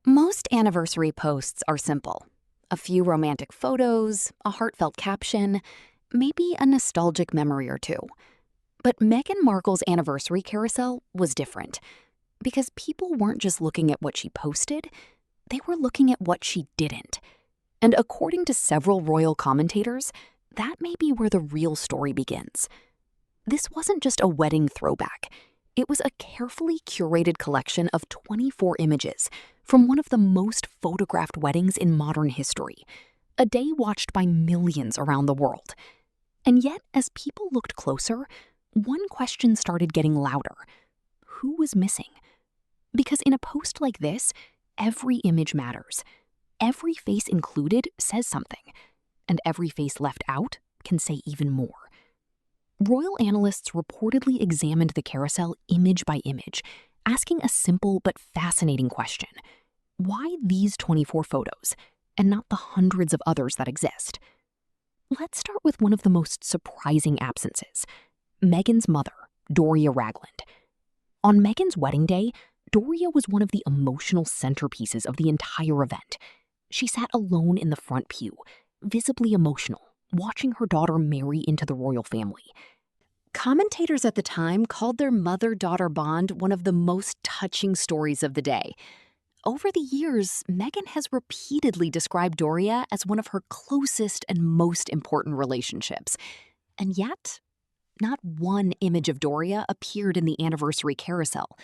Most anniversary posts are simple. A few romantic photos, a heartfelt caption, maybe a nostalgic memory or two. But Meghan Markle's anniversary carousel was different because people weren't just looking at what she posted, they were looking at what she didn't. And according to several royal commentators, that may be where the real story begins. This wasn't just a wedding throwback. It was a carefully curated collection of 24 images from one of the most photographed weddings in modern history, a day watched by millions around the world. And yet, as people looked closer, one question started getting louder. Who was missing? Because in a post like this, every image matters. Every face included says something, and every face left out can say even more. Royal analysts reportedly examined the carousel image by image, asking a simple but fascinating question. Why these 24 photos, and not the hundreds of others that exist? Let's start with one of the most surprising absences, Meghan's mother, Doria Ragland. On Meghan's wedding day, Doria was one of the emotional centerpieces of the entire event. She sat alone in the front pew, visibly emotional, watching her daughter marry into the royal family. Commentators at the time called their mother-daughter bond one of the most touching stories of the day. Over the years, Meghan has repeatedly described Doria as one of her closest and most important relationships. And yet, not one image of Doria appeared in the anniversary carousel.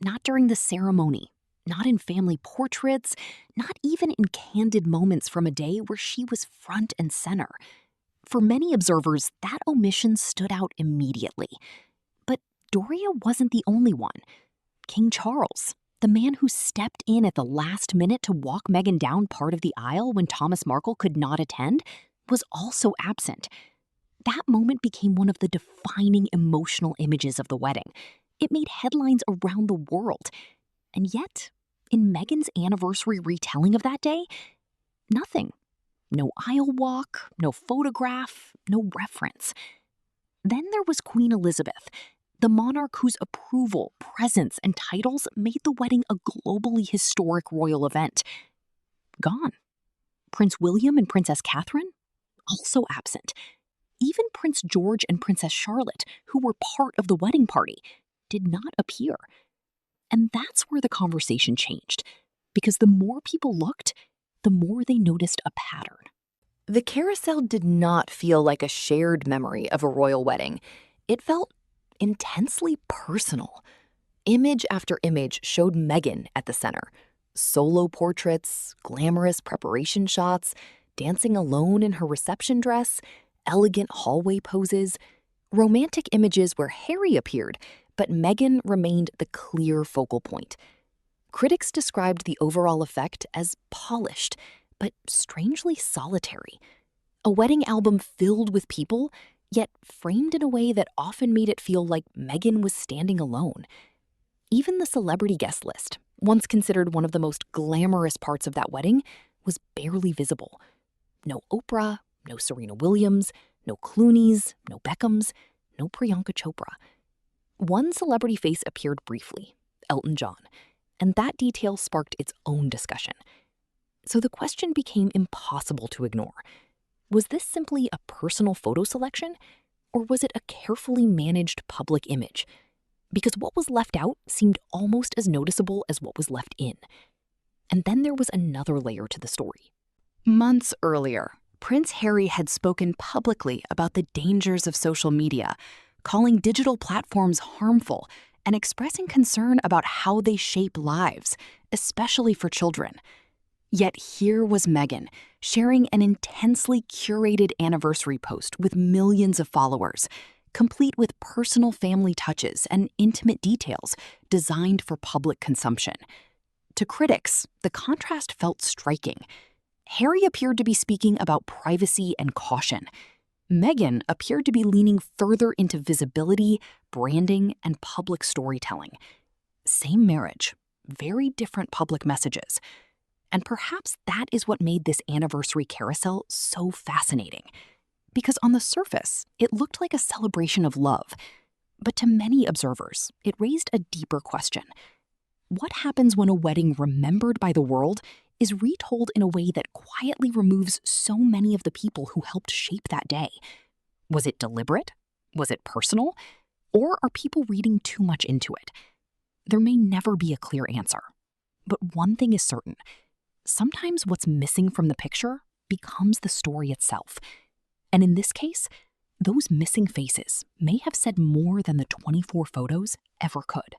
Not during the ceremony, not in family portraits, not even in candid moments from a day where she was front and center. For many observers, that omission stood out immediately. But Doria wasn't the only one. King Charles, the man who stepped in at the last minute to walk Meghan down part of the aisle when Thomas Markle could not attend, was also absent. That moment became one of the defining emotional images of the wedding. It made headlines around the world. And yet, in Meghan's anniversary retelling of that day, nothing. No aisle walk, no photograph, no reference. Then there was Queen Elizabeth, the monarch whose approval, presence, and titles made the wedding a globally historic royal event. Gone. Prince William and Princess Catherine? Also absent. Even Prince George and Princess Charlotte, who were part of the wedding party, did not appear. And that's where the conversation changed, because the more people looked, the more they noticed a pattern. The carousel did not feel like a shared memory of a royal wedding. It felt intensely personal. Image after image showed Meghan at the center. Solo portraits, glamorous preparation shots, dancing alone in her reception dress, elegant hallway poses, romantic images where Harry appeared, but Meghan remained the clear focal point. Critics described the overall effect as polished, but strangely solitary. A wedding album filled with people, yet framed in a way that often made it feel like Meghan was standing alone. Even the celebrity guest list, once considered one of the most glamorous parts of that wedding, was barely visible. No Oprah, no Serena Williams, no Clooney's, no Beckham's, no Priyanka Chopra. One celebrity face appeared briefly, Elton John, and that detail sparked its own discussion. So the question became impossible to ignore. Was this simply a personal photo selection, or was it a carefully managed public image? Because what was left out seemed almost as noticeable as what was left in. And then there was another layer to the story. Months earlier, Prince Harry had spoken publicly about the dangers of social media, calling digital platforms harmful and expressing concern about how they shape lives, especially for children. Yet here was Meghan, sharing an intensely curated anniversary post with millions of followers, complete with personal family touches and intimate details designed for public consumption. To critics, the contrast felt striking. Harry appeared to be speaking about privacy and caution. Meghan appeared to be leaning further into visibility, branding, and public storytelling. Same marriage, very different public messages. And perhaps that is what made this anniversary carousel so fascinating. Because on the surface, it looked like a celebration of love. But to many observers, it raised a deeper question. what happens when a wedding remembered by the world is retold in a way that quietly removes so many of the people who helped shape that day? Was it deliberate? Was it personal? Or are people reading too much into it? There may never be a clear answer. But one thing is certain. Sometimes what's missing from the picture becomes the story itself. And in this case, those missing faces may have said more than the 24 photos ever could.